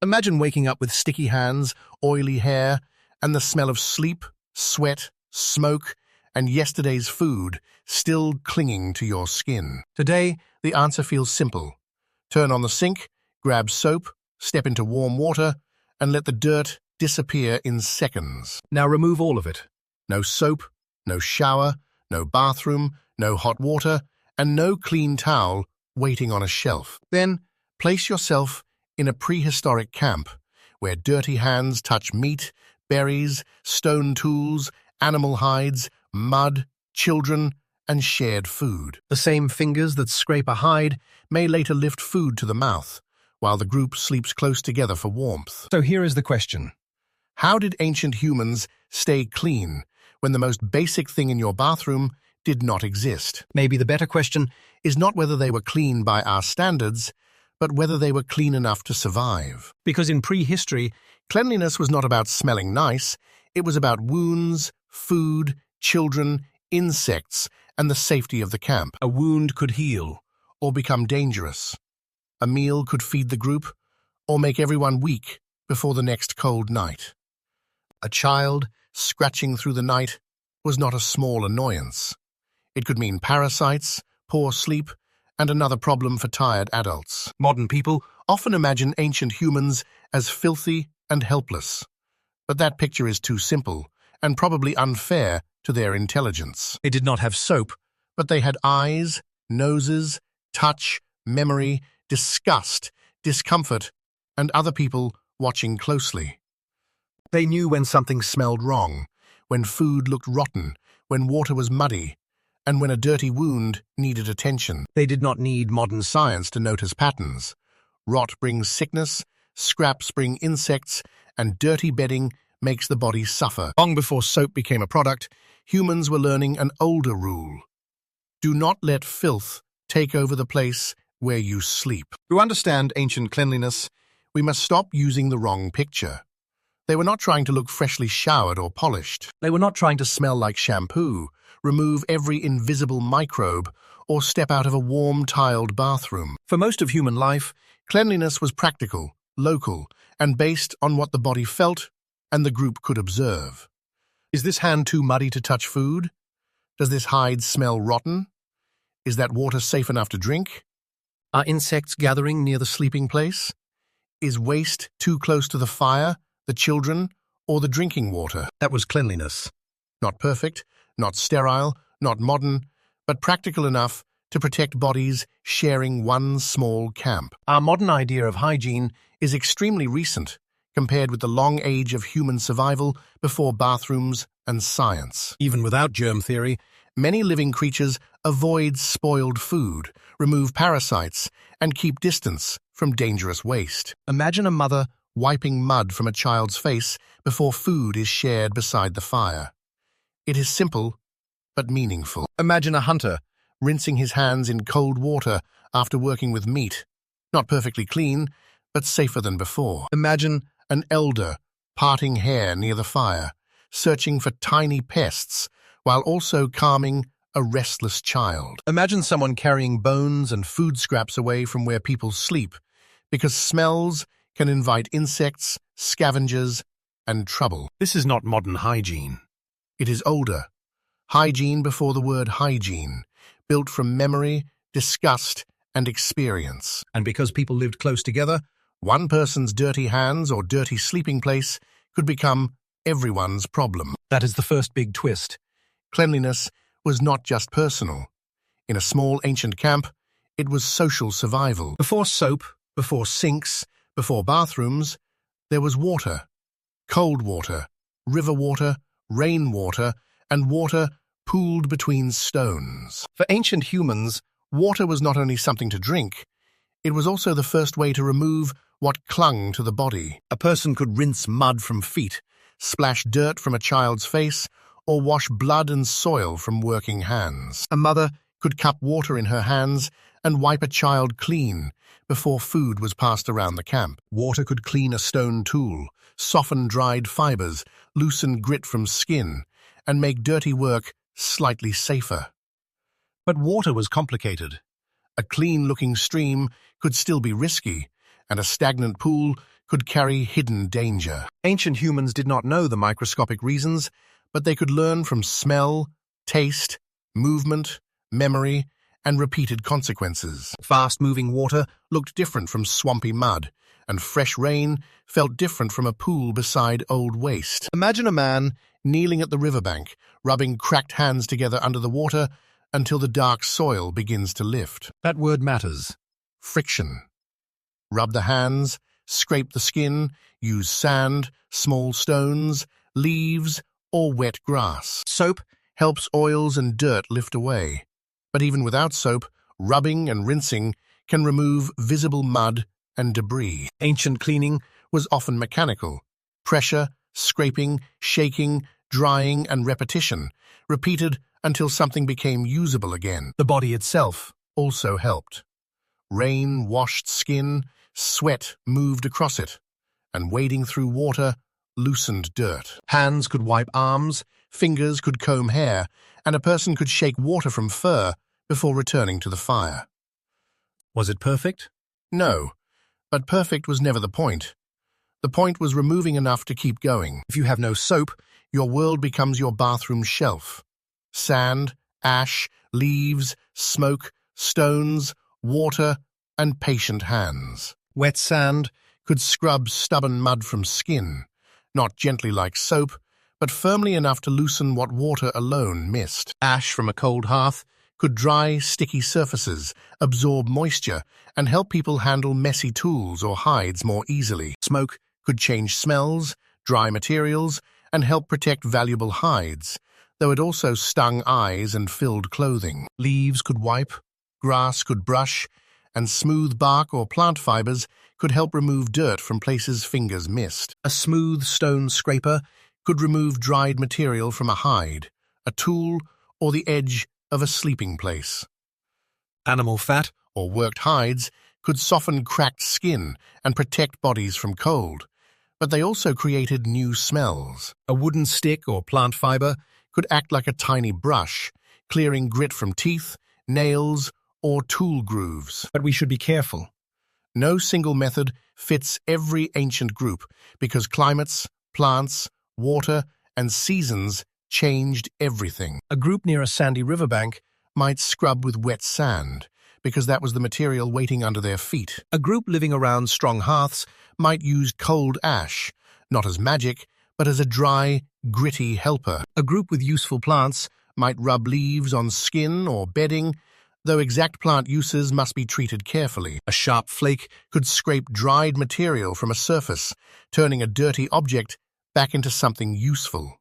Imagine waking up with sticky hands, oily hair, and the smell of sleep, sweat, smoke, and yesterday's food still clinging to your skin. Today, the answer feels simple. Turn on the sink, grab soap, step into warm water, and let the dirt disappear in seconds. Now remove all of it. No soap, no shower, no bathroom, no hot water, and no clean towel waiting on a shelf. Then, place yourself in a prehistoric camp where dirty hands touch meat, berries, stone tools, animal hides, mud, children, and shared food. The same fingers that scrape a hide may later lift food to the mouth, while the group sleeps close together for warmth. So here is the question. How did ancient humans stay clean when the most basic thing in your bathroom did not exist? Maybe the better question is not whether they were clean by our standards, but whether they were clean enough to survive. Because in prehistory, cleanliness was not about smelling nice, it was about wounds, food, children, insects, and the safety of the camp. A wound could heal or become dangerous. A meal could feed the group or make everyone weak before the next cold night. A child scratching through the night was not a small annoyance. It could mean parasites, poor sleep, and another problem for tired adults. Modern people often imagine ancient humans as filthy and helpless, but that picture is too simple and probably unfair to their intelligence. They did not have soap, but they had eyes, noses, touch, memory, disgust, discomfort, and other people watching closely. They knew when something smelled wrong, when food looked rotten, when water was muddy, and when a dirty wound needed attention. They did not need modern science to notice patterns. Rot brings sickness, scraps bring insects, and dirty bedding makes the body suffer. Long before soap became a product, humans were learning an older rule. Do not let filth take over the place where you sleep. To understand ancient cleanliness, we must stop using the wrong picture. They were not trying to look freshly showered or polished. They were not trying to smell like shampoo, remove every invisible microbe, or step out of a warm, tiled bathroom. For most of human life, cleanliness was practical, local, and based on what the body felt and the group could observe. Is this hand too muddy to touch food? Does this hide smell rotten? Is that water safe enough to drink? Are insects gathering near the sleeping place? Is waste too close to the fire, the children, or the drinking water? That was cleanliness. Not perfect, not sterile, not modern, but practical enough to protect bodies sharing one small camp. Our modern idea of hygiene is extremely recent compared with the long age of human survival before bathrooms and science. Even without germ theory, many living creatures avoid spoiled food, remove parasites, and keep distance from dangerous waste. Imagine a mother wiping mud from a child's face before food is shared beside the fire. It is simple, but meaningful. Imagine a hunter rinsing his hands in cold water after working with meat. Not perfectly clean, but safer than before. Imagine an elder parting hair near the fire, searching for tiny pests, while also calming a restless child. Imagine someone carrying bones and food scraps away from where people sleep, because smells can invite insects, scavengers, and trouble. This is not modern hygiene. It is older. Hygiene before the word hygiene, built from memory, disgust, and experience. And because people lived close together, one person's dirty hands or dirty sleeping place could become everyone's problem. That is the first big twist. Cleanliness was not just personal. In a small ancient camp, it was social survival. Before soap, before sinks, before bathrooms, there was water. Cold water, river water, rainwater, and water pooled between stones. For ancient humans, water was not only something to drink, it was also the first way to remove what clung to the body. A person could rinse mud from feet, splash dirt from a child's face, or wash blood and soil from working hands. A mother could cup water in her hands and wipe a child clean before food was passed around the camp. Water could clean a stone tool, soften dried fibers, loosen grit from skin, and make dirty work slightly safer. But water was complicated. A clean-looking stream could still be risky, and a stagnant pool could carry hidden danger. Ancient humans did not know the microscopic reasons, but they could learn from smell, taste, movement, memory, and repeated consequences. Fast-moving water looked different from swampy mud, and fresh rain felt different from a pool beside old waste. Imagine a man kneeling at the riverbank, rubbing cracked hands together under the water until the dark soil begins to lift. That word matters. Friction. Rub the hands, scrape the skin, use sand, small stones, leaves, or wet grass. Soap helps oils and dirt lift away. But even without soap, rubbing and rinsing can remove visible mud and debris. Ancient cleaning was often mechanical. Pressure, scraping, shaking, drying, and repetition, repeated until something became usable again. The body itself also helped. Rain washed skin, sweat moved across it, and wading through water loosened dirt. Hands could wipe arms, fingers could comb hair, and a person could shake water from fur before returning to the fire. Was it perfect? No, but perfect was never the point. The point was removing enough to keep going. If you have no soap, your world becomes your bathroom shelf. Sand, ash, leaves, smoke, stones, water, and patient hands. Wet sand could scrub stubborn mud from skin, not gently like soap, but firmly enough to loosen what water alone missed. Ash from a cold hearth could dry sticky surfaces, absorb moisture, and help people handle messy tools or hides more easily. Smoke could change smells, dry materials, and help protect valuable hides, though it also stung eyes and filled clothing. Leaves could wipe, grass could brush, and smooth bark or plant fibers could help remove dirt from places fingers missed. A smooth stone scraper could remove dried material from a hide, a tool, or the edge of a sleeping place. Animal fat or worked hides could soften cracked skin and protect bodies from cold, but they also created new smells. A wooden stick or plant fiber could act like a tiny brush, clearing grit from teeth, nails, or tool grooves. But we should be careful. No single method fits every ancient group because climates, plants, water, and seasons changed everything. A group near a sandy riverbank might scrub with wet sand because that was the material waiting under their feet. A group living around strong hearths might use cold ash, not as magic, but as a dry, gritty helper. A group with useful plants might rub leaves on skin or bedding, though exact plant uses must be treated carefully. A sharp flake could scrape dried material from a surface, turning a dirty object back into something useful.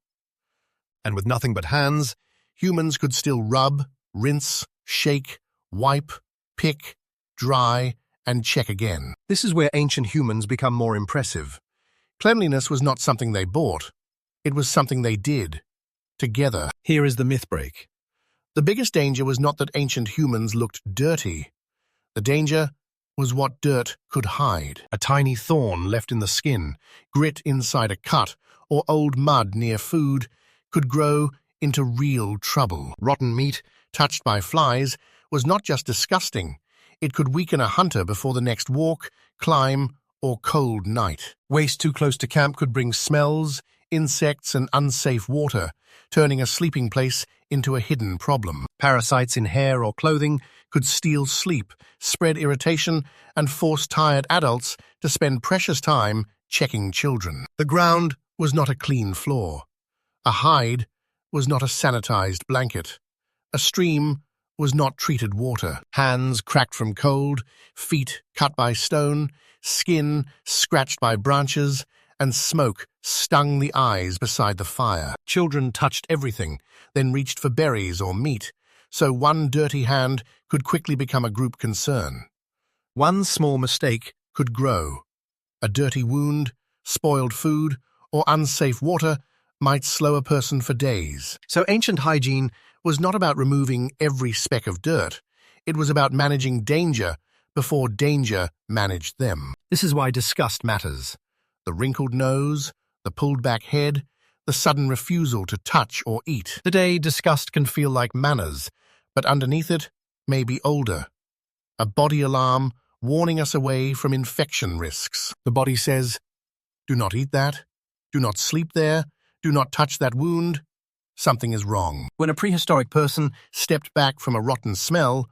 And with nothing but hands, humans could still rub, rinse, shake, wipe, pick, dry, and check again. This is where ancient humans become more impressive. Cleanliness was not something they bought. It was something they did, together. Here is the myth break. The biggest danger was not that ancient humans looked dirty. The danger was what dirt could hide. A tiny thorn left in the skin, grit inside a cut, or old mud near food could grow into real trouble. Rotten meat, touched by flies, was not just disgusting. It could weaken a hunter before the next walk, climb, or cold night. Waste too close to camp could bring smells, insects, and unsafe water, turning a sleeping place into a hidden problem. Parasites in hair or clothing could steal sleep, spread irritation, and force tired adults to spend precious time checking children. The ground was not a clean floor. A hide was not a sanitized blanket. A stream was not treated water. Hands cracked from cold, feet cut by stone, skin scratched by branches, and smoke stung the eyes beside the fire. Children touched everything, then reached for berries or meat, so one dirty hand could quickly become a group concern. One small mistake could grow. A dirty wound, spoiled food, or unsafe water might slow a person for days. So ancient hygiene was not about removing every speck of dirt. It was about managing danger before danger managed them. This is why disgust matters. The wrinkled nose, the pulled-back head, the sudden refusal to touch or eat. Today, disgust can feel like manners, but underneath it may be older. A body alarm, warning us away from infection risks. The body says, "Do not eat that. Do not sleep there. Do not touch that wound." Something is wrong. When a prehistoric person stepped back from a rotten smell,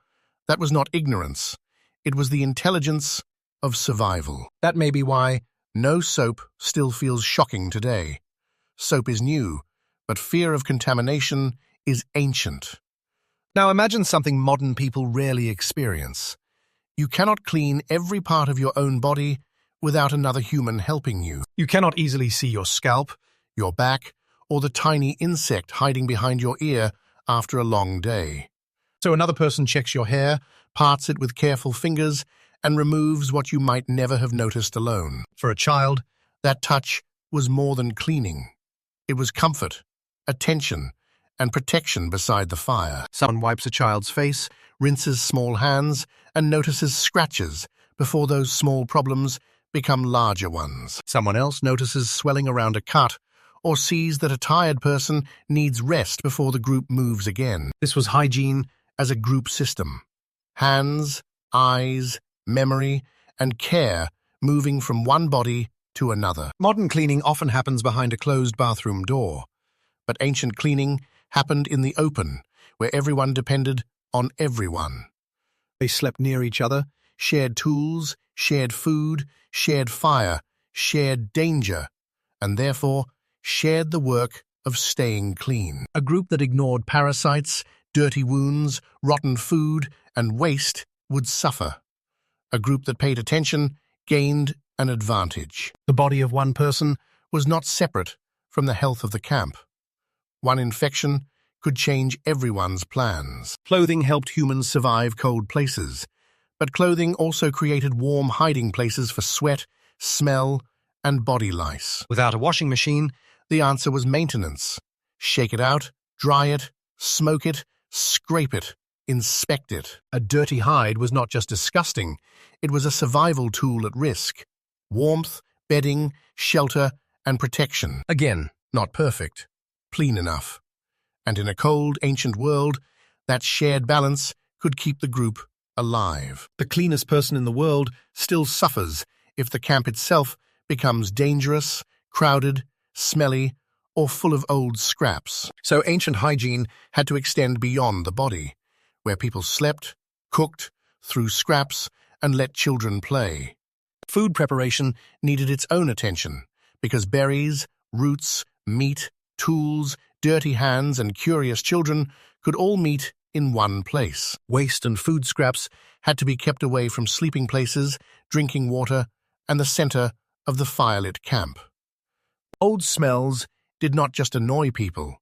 that was not ignorance. It was the intelligence of survival. That may be why no soap still feels shocking today. Soap is new, but fear of contamination is ancient. Now imagine something modern people rarely experience. You cannot clean every part of your own body without another human helping you. You cannot easily see your scalp, your back, or the tiny insect hiding behind your ear after a long day. So another person checks your hair, parts it with careful fingers, and removes what you might never have noticed alone. For a child, that touch was more than cleaning. It was comfort, attention, and protection beside the fire. Someone wipes a child's face, rinses small hands, and notices scratches before those small problems become larger ones. Someone else notices swelling around a cut or sees that a tired person needs rest before the group moves again. This was hygiene as a group system. Hands, eyes, memory, and care moving from one body to another. Modern cleaning often happens behind a closed bathroom door, but ancient cleaning happened in the open, where everyone depended on everyone. They slept near each other, shared tools, shared food, shared fire, shared danger, and therefore shared the work of staying clean. A group that ignored parasites, dirty wounds, rotten food, and waste would suffer. A group that paid attention gained an advantage. The body of one person was not separate from the health of the camp. One infection could change everyone's plans. Clothing helped humans survive cold places, but clothing also created warm hiding places for sweat, smell, and body lice. Without a washing machine, the answer was maintenance. Shake it out, dry it, smoke it, scrape it, inspect it. A dirty hide was not just disgusting, it was a survival tool at risk. Warmth, bedding, shelter, and protection. Again, not perfect, clean enough. And in a cold, ancient world, that shared balance could keep the group alive. The cleanest person in the world still suffers if the camp itself becomes dangerous, crowded, smelly, or full of old scraps. So ancient hygiene had to extend beyond the body, where people slept, cooked, threw scraps, and let children play. Food preparation needed its own attention, because berries, roots, meat, tools, dirty hands, and curious children could all meet in one place. Waste and food scraps had to be kept away from sleeping places, drinking water, and the center of the firelit camp. Old smells did not just annoy people.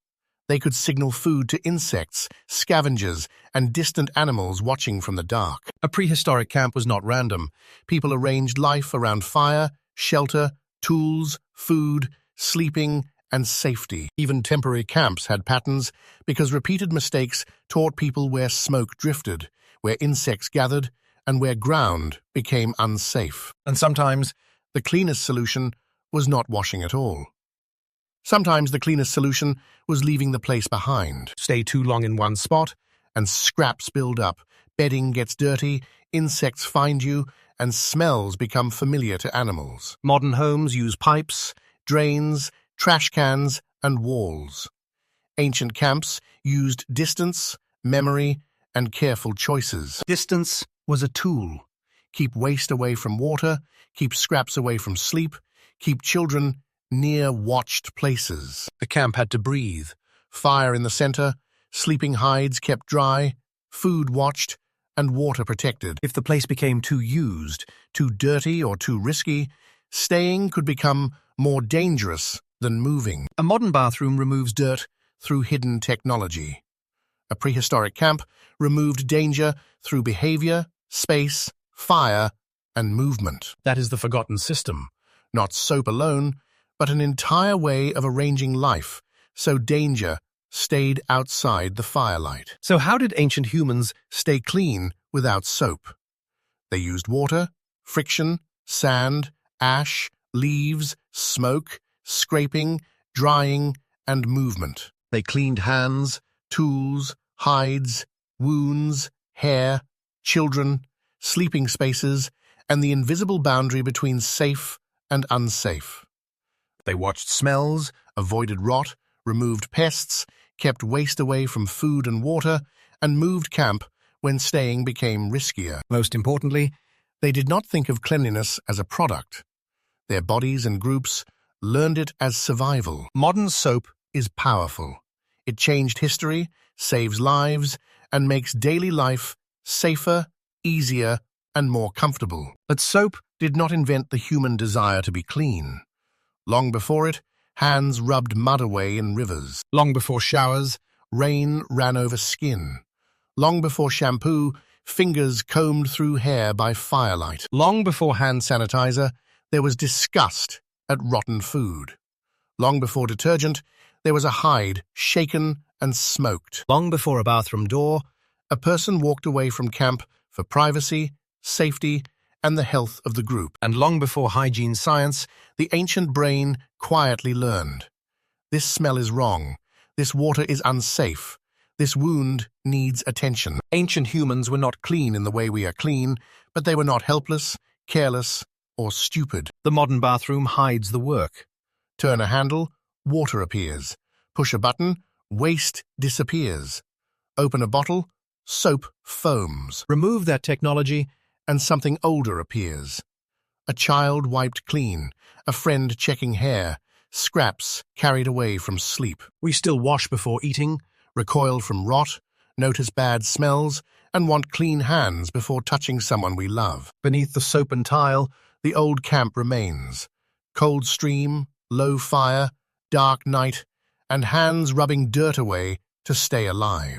They could signal food to insects, scavengers, and distant animals watching from the dark. A prehistoric camp was not random. People arranged life around fire, shelter, tools, food, sleeping, and safety. Even temporary camps had patterns because repeated mistakes taught people where smoke drifted, where insects gathered, and where ground became unsafe. And sometimes the cleanest solution was not washing at all. Sometimes the cleanest solution was leaving the place behind. Stay too long in one spot, and scraps build up, bedding gets dirty, insects find you, and smells become familiar to animals. Modern homes use pipes, drains, trash cans, and walls. Ancient camps used distance, memory, and careful choices. Distance was a tool. Keep waste away from water, keep scraps away from sleep, keep children near watched places. The camp had to breathe. Fire in the center, sleeping hides kept dry, food watched, and water protected. If the place became too used, too dirty, or too risky, staying could become more dangerous than moving. A modern bathroom removes dirt through hidden technology. A prehistoric camp removed danger through behavior, space, fire, and movement. That is the forgotten system. Not soap alone, but an entire way of arranging life, so danger stayed outside the firelight. So how did ancient humans stay clean without soap? They used water, friction, sand, ash, leaves, smoke, scraping, drying, and movement. They cleaned hands, tools, hides, wounds, hair, children, sleeping spaces, and the invisible boundary between safe and unsafe. They watched smells, avoided rot, removed pests, kept waste away from food and water, and moved camp when staying became riskier. Most importantly, they did not think of cleanliness as a product. Their bodies and groups learned it as survival. Modern soap is powerful. It changed history, saves lives, and makes daily life safer, easier, and more comfortable. But soap did not invent the human desire to be clean. Long before it, hands rubbed mud away in rivers. Long before showers, rain ran over skin. Long before shampoo, fingers combed through hair by firelight. Long before hand sanitizer, there was disgust at rotten food. Long before detergent, there was a hide shaken and smoked. Long before a bathroom door, a person walked away from camp for privacy, safety, and the health of the group. And long before hygiene science, the ancient brain quietly learned. This smell is wrong. This water is unsafe. This wound needs attention. Ancient humans were not clean in the way we are clean, but they were not helpless, careless, or stupid. The modern bathroom hides the work. Turn a handle, water appears. Push a button, waste disappears. Open a bottle, soap foams. Remove that technology, and something older appears. A child wiped clean, a friend checking hair, scraps carried away from sleep. We still wash before eating, recoil from rot, notice bad smells, and want clean hands before touching someone we love. Beneath the soap and tile, the old camp remains. Cold stream, low fire, dark night, and hands rubbing dirt away to stay alive.